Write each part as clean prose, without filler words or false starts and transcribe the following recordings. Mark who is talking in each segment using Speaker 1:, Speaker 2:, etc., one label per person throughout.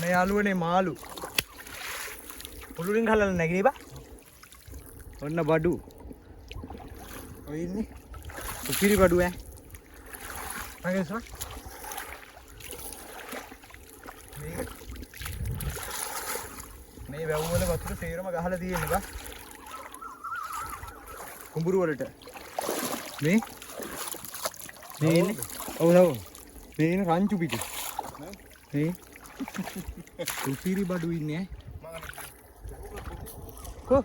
Speaker 1: මේ යාළුවනේ මාළු. පුළුරින් ගහලා නැගිනේ බා. ඔන්න බඩු. ඔය ඉන්නේ. උපිරි බඩු ඈ. මගේසෝ. මේ වැව් වල වතුර සේරම ගහලා තියෙන්නේ බා. කුඹුරු වලට. මේ ඉන්නේ. ඔව් මේ ඉන්නේ රංචු පිටි. මේ උපිරි බඩු ඉන්නේ ඈ. කො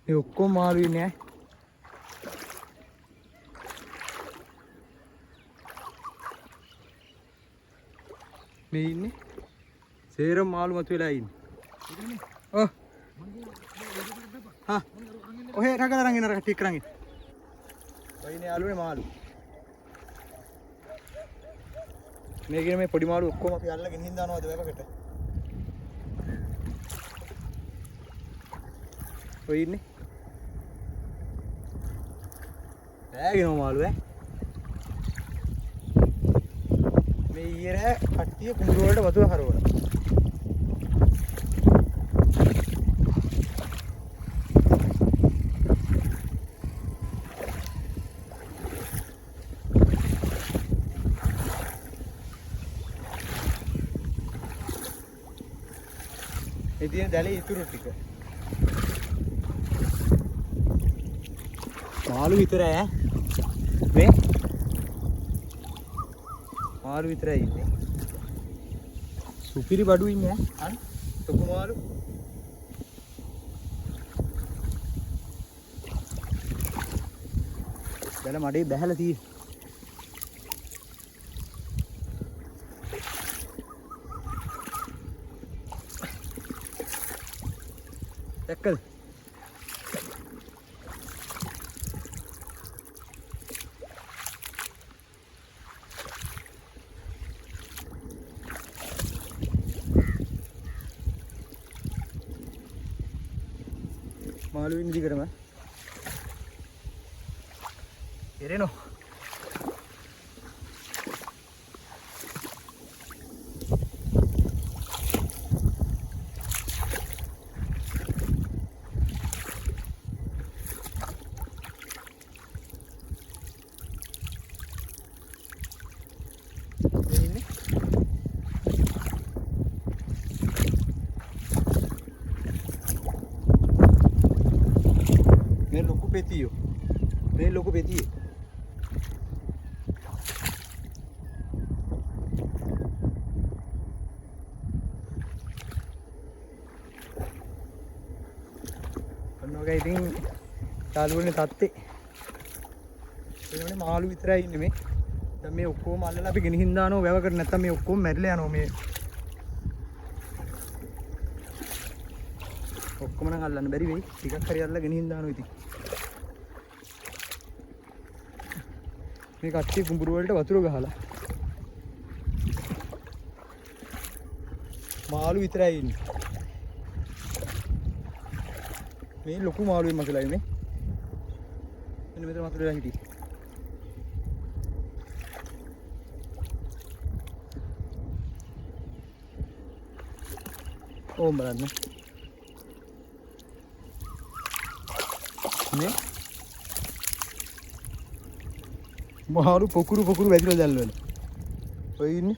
Speaker 1: ये ඔක්කොම මාළු ඉන්නේ ඈ. මේ ඉන්නේ සේරම මාළු මත වෙලා ඉන්නේ. ඔව්. හා. ඔහේ රගල අරන් එන ටික කරන් ඉන්න. ඔය ඉන්නේ යාළුවනේ මාළු. මේකේ මේ පොඩි මාළු ඔක්කොම අපි අල්ලගෙන ගිහින් දානවාද වැවකට. ඔය ඉන්නේ. ඈගෙන මාළු ඈ. මේ ඊයේ කට්ටිය කුඹුර වලට වතුර හරවලා. ඒ තියෙන දැලේ ඉතුරු ටික. මාළු විතරයි ඈ. මේ මාළු විතරයි ඉන්නේ. සුපිරි බඩු ඉන්නේ ඈ. අන්න තොකු මාළු. දැන් මඩේ බැහැලා තියෙන්නේ. දැක්කද? මාළු ඉන්නේ දිගටම. එරෙනෝ. Petillo. Ven loco petillo. ඔන්නෝගයි ඉතින් යාළුවනේ තත්ත්වේ. එනෝනේ මාළු විතරයි ඉන්නේ මේ. දැන් මේ ඔක්කොම අල්ලලා අපි ගෙනihin දානවා වැවකට නැත්තම් මේ ඔක්කොම මැරිලා යනවා මේ. ඔක්කොම නම් අල්ලන්න බැරි වෙයි. ටිකක් හරි අල්ලලා ගෙනihin දානවා ඉතින්. මේ කට්ටිය කුඹුරු වලට වතුර ගහලා මාළු විතරයි ඉන්නේ. මේ ලොකු මාළුවෙක් මතලයි මේ. මෙන්න මෙතන මතලලා හිටියේ. ඕම් බලන්න. මේ මාළු පොකුරු වැදිලා දැල්වල. ඔය ඉන්නේ.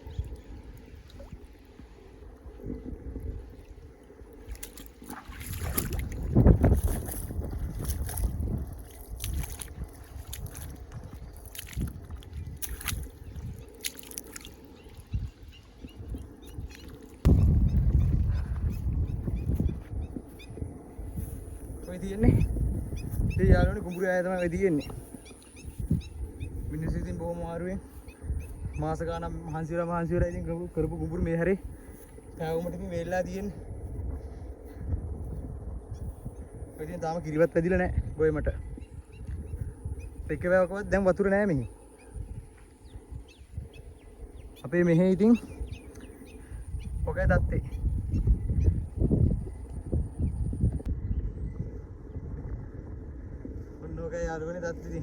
Speaker 1: ඔය තියෙන්නේ. ඒ යාළුවනේ කුඹුරේ ආය තමයි ඔය තියෙන්නේ. මිනිස්සු ඉතින් බොහොම අමාරුවෙන් මාස ගානක් මහන්සි වෙලා ඉතින් කරපු කුඹුරු මේ හැරේ තාවුමට ඉතින් වේල්ලා තියෙන්නේ. ඔය ඉතින් තාම කිරිවත් වැදිලා නැහැ ගොයමට. එක වැවකවත් දැන් වතුර නැහැ මෙහි. අපේ මෙහි ඉතින් ඔකයි තත්ත්වේ. ඕකයි යාළුවනේ තත්ත්වය.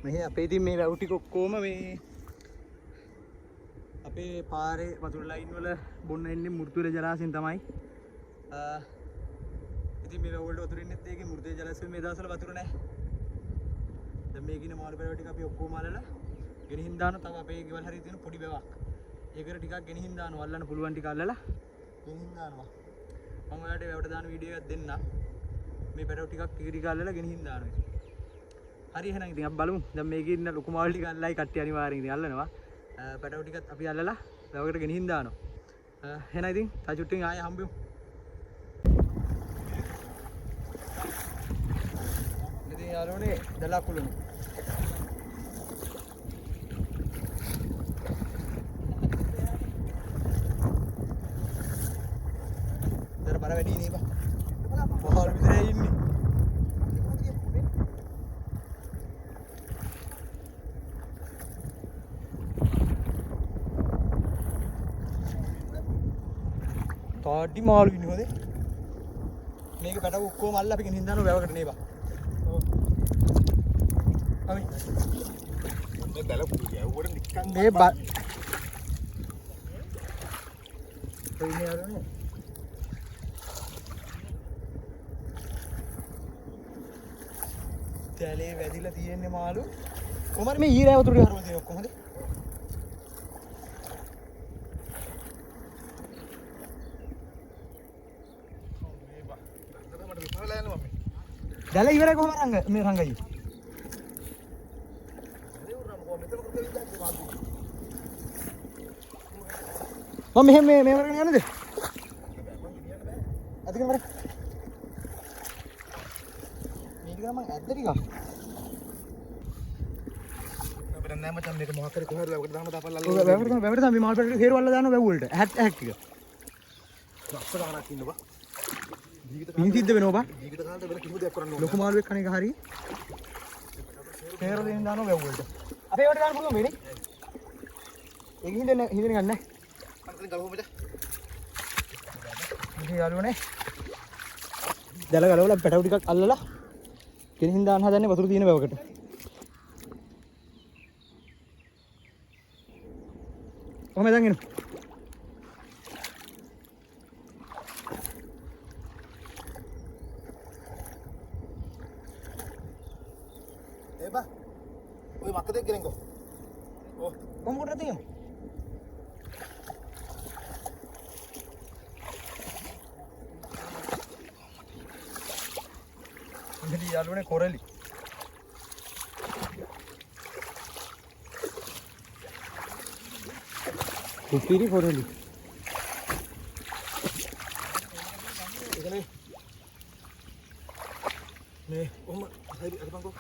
Speaker 1: මෙහි අපේ ඉතින් මේ වැව් ටික ඔක්කොම මේ අපේ පාරේ වතුර ලයින් වල බොන්න එන්නේ මෘතුල ජලාශයෙන් තමයි. ඉතින් මේ වැව් වලට වතුර එන්නේත් ඒකේ මෘතුල ජලාශයෙන් මේ දවස්වල වතුර නැහැ. දැන් මේ කින මාළු බැලුව ටික අපි ඔක්කොම අලලා ගෙනihin දානවා. තව අපේ ගෙවල් හරිය තියෙන පොඩි වැවක්. ඒකට ටිකක් ගෙනihin දානවා. අල්ලන්න පුළුවන් ටික අල්ලලා ගෙනihin දානවා. මම ඔයාලට වැවට දාන වීඩියෝ එකක් දෙන්නම්. මේ බැලුව ටිකක් ටික අල්ලලා ගෙනihin දානවා. හරි එහෙනම් ඉතින් අපි බලමු. දැන් මේකේ ඉන්න ලොකු මාළු ටික අල්ලයි කට්ටිය අනිවාර්යෙන් ඉතින් අල්ලනවා. පැටව ටිකත් අපි අල්ලලා වැවකට ගෙනihin දානවා. එහෙනම් ඉතින් තා චුට්ටින් ආයෙ හම්බෙමු. ඉතින් යාළුවනේ දලා කුළුණු. දර බර වැඩි නේ බා. පහළ විතරයි ඉන්නේ. තාඩි මාළු ඉන්නේ හොදේ. මේක පැටව ඔක්කොම අල්ලලා අපි ගෙනින් දානවා වැවකට නේ බා. ඔව්. අපි මේ බැලුවා යවුවට නිකන් මේ බා. එන්නේ ආරනේ. තැලේ වැදිලා තියෙන්නේ මාළු. කොහමද මේ ඊරෑ වතුර ටික හරවලා තියෙන්නේ ඔක්කොම හොදේ. දැල ඉවරයි කොහම මේ රංගයි මම මෙහෙම මේ වරගෙන යන්නද අදින වර මේක ගම ඇද්ද ටික අපිට නෑ මචං මේක මොකක් හරි කොහරි වැවකට දාන්න දාපල්ලා වැවකට තමයි මාල් පැටට හේරවල්ලා දානවා වැව් වලට ඇහක් ටික ලක්ෂ ගණනක් ඉන්නවා මින් සිද්ධ වෙනවා බා. ජීවිත කාලේ වෙන කිසිම දෙයක් කරන්න ඕනේ. ලොකු මාළුවෙක් කණ එක හරියි. හේර දෙන්න දානවා වැව් වලට. අපේ ඒවට දාන්න පුළුවන් මේනේ. ඒක හින්දෙන් ගන්න නැහැ. අනිත් ගලවමු මචං. ඉතින් යාළුවනේ. දැල ගලවලා පැටව ටිකක් අල්ලලා ගෙනින් දාන්න හදන්නේ වතුර තියෙන වැවකට. කොහමද දැන් එන්නේ? Eba, oi makan deh kering kok. Oh, kamu udah tiam? Jadi යාළුවනේ කොරලි. කුපිරි කොරලි. නේ, ඔහම හරි අර බංකෝ.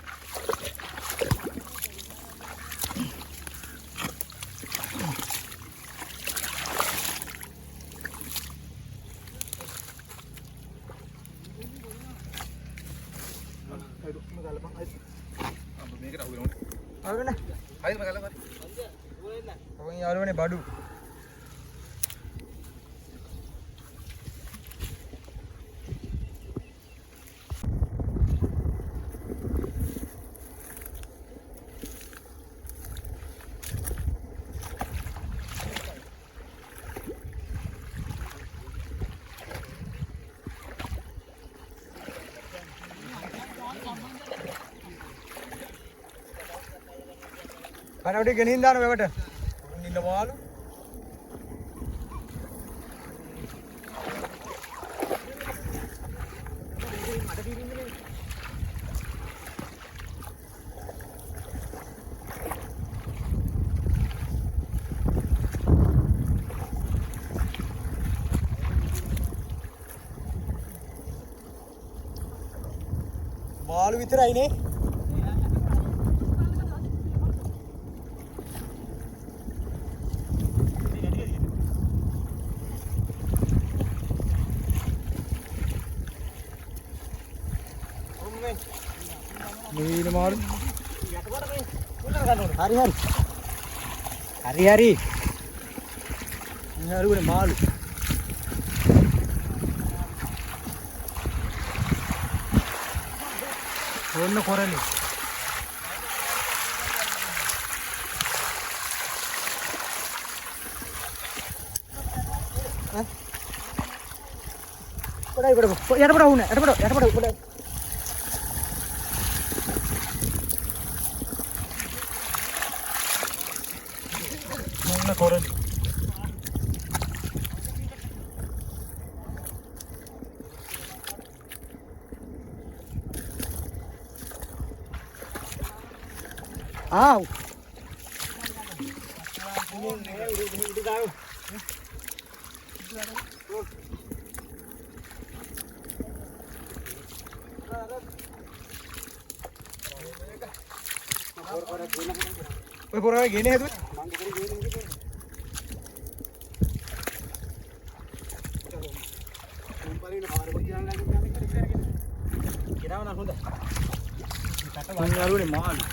Speaker 1: යාළුවනේ බඩු පැටවටි ගෙනින් දාන වැවට ඉන්න මාළු මාළු විතරයි නේ ini mau hari hari ini hari udah malu ඕන්න කොරලේ. Udah, ya ada perahu nih, ada perahu, udah. Mana koran? Aw. ඔය පොරව ගේනේ හදුවේ මං දෙකේ ගේන්නේ ඉන්නේ කොම්පරින පාර බකියන් ළඟින් යන්නේ කරගෙන ගෙනාව නම් හොඳයි කට වань යාළුවනේ මාළු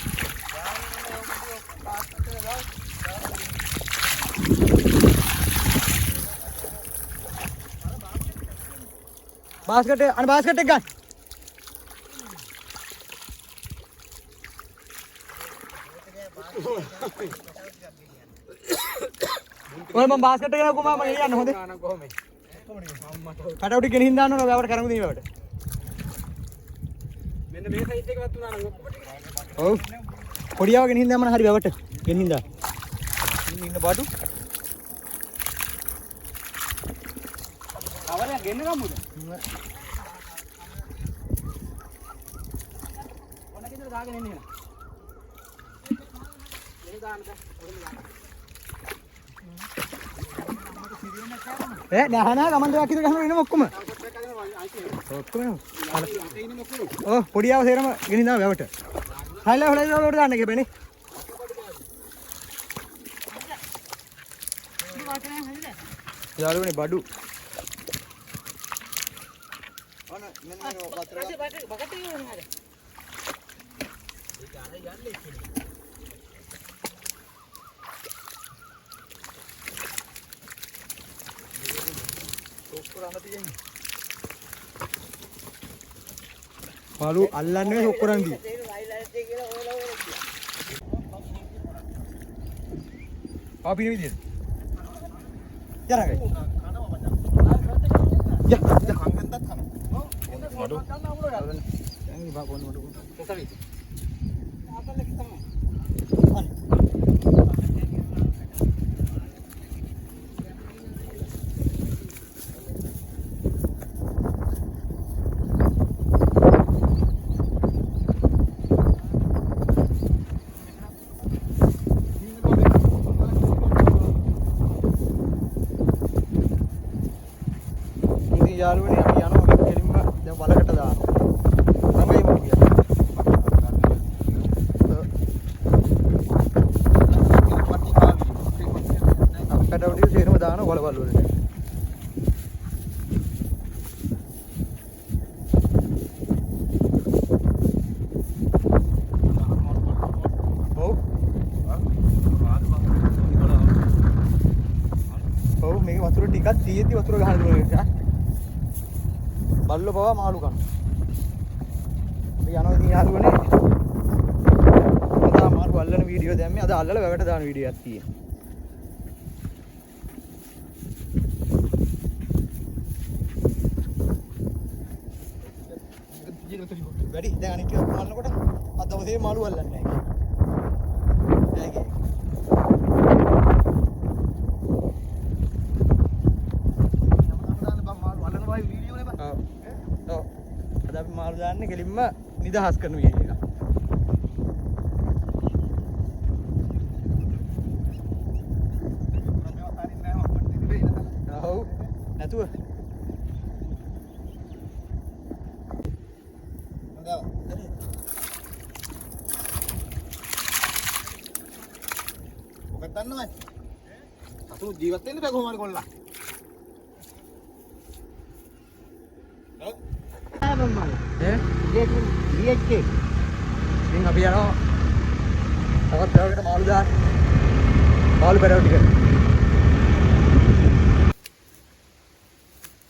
Speaker 1: बास्केट अन बास्केट एक गन ඔය මම බාස්කට් එක ගෙනකෝ මම එළිය යන්න හොඳේ නාන කොහොමද කටවුටි ගෙනින් දාන්න ඕන ඔයාවට කරමු දෙන්න ඔයාවට මෙන්න මේ සයිස් එක වත් උනා නම් ඔක්කොම ටික ඔව් පොඩියව ගෙනින් දාන්න හරි වැවට ගෙනින් දාන්න ඉන්න පාටු අවරයක් ගෙන්න ගමුද ඔන්න කින්දර දාගෙන එන්නේ එහෙනම් දාන්න නෑ ගමන් දෙකක් විතර ගහනවා එනවා ඔක්කොම ඔව් පොඩියව සේරම ගෙනින් දාන්න වැවට හයිලා හොලට දාන්න කියපේනේ යාළුවනේ බඩු ඔන්න මෙන්න වතුර බකට් එක වුණාද ඒක අර යන්නේ ඉතින් පාලු අල්ලන්නේ සොක්කරන්දී පාපින විදියට යරගයි ය හංගෙන්දත් කන මඩු දැන් ඉබා කොන්න මඩු කොසවි ආපල්ලේ තමයි යාළුවනේ අපි යනවා කෙලින්ම දැන් වලකට දානවා ළඟයි මම කියන්නේ අපකට උඩින් සේරම දානවා වලවල් වලට ඔව් මේක වතුර ටිකක් තියෙද්දි වතුර ගහන්න ඕනේ බල්ලෝ පවා මාළු කන. අපි යනවා ඉතින් යාළුවනේ. අද මාළු අල්ලන වීඩියෝ දැම්මේ අද අල්ලලා වැවට දාන වීඩියෝ එකක් තියෙනවා. වැඩි දැන් අනිත් ටික බලනකොට අද දවසේ මාළු අල්ලන්නේ නැහැ කිය. අද අපි මාළු දාන්නේ කෙලින්ම නිදහස් කරන වීඩියෝ එක. ඔව් නැතුව. මොකක්ද දන්නවද? අතු ජීවත් වෙන්න බෑ කොහොම හරි කොල්ලා. ඉතින් අපි යනවා තවත් පැයකට මාළු දාන්න මාළු පැරව ටික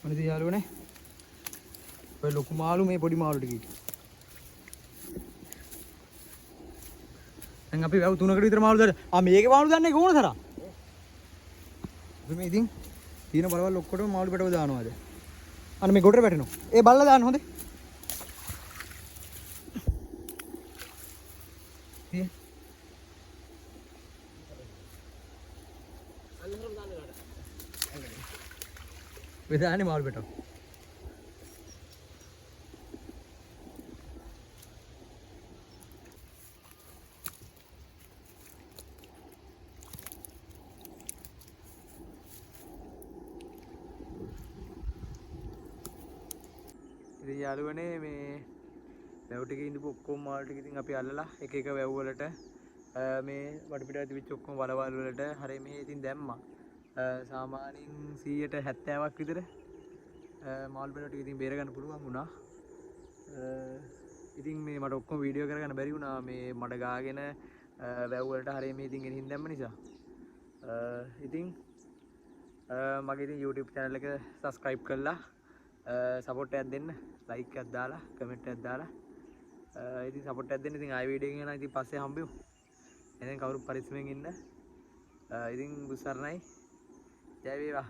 Speaker 1: මොනද යාළුවනේ ඔය ලොකු මාළු මේ පොඩි මාළු ටික දැන් අපි වැව් 3කට විතර මාළු දාලා මේකේ මාළු දාන්නේ කොහොමද තරම්? අපි මේ ඉතින් තියෙන බලවල් ඔක්කොටම මාළු පැටව දානවාද? අන්න මේ ගොඩට වැටෙනවා. ඒ බල්ලා දාන්න හොඳේ. තිය. වෙදානේ මාළු පැටව. ඉතින් යාළුවනේ මේ වැව් ටිකේ ඉඳපු ඔක්කොම මාළු ටික ඉතින් අපි අල්ලලා එක එක වැව් වලට මේ වටපිටාවේ තිබිච්ච ඔක්කොම වලවල් වලට හරිය මෙහෙ ඉතින් දැම්මා. සාමාන්‍යයෙන් 100ට 70ක් විතර මාළු පැටව ටික ඉතින් බේර ගන්න පුළුවන් වුණා. ඉතින් මේ මට ඔක්කොම වීඩියෝ කරගන්න බැරි වුණා මේ මඩ ගාගෙන වැව් වලට හරිය මේ ඉතින් ගෙනින් දැම්ම නිසා. ඉතින් මගේ ඉතින් YouTube channel එක subscribe කරලා සපෝට් එකක් දෙන්න, ලයික් එකක් දාලා, කමෙන්ට් එකක් දාලා ඉතින් සපෝට් එකක් දෙන්න. ඉතින් ආයෙ වීඩියෝ එකකින් යනවා. ඉතින් පස්සේ හම්බෙමු. එහෙනම් කවුරු පරිස්සමෙන් ඉන්න. ඉතින් බුසරණයි. ජය වේවා.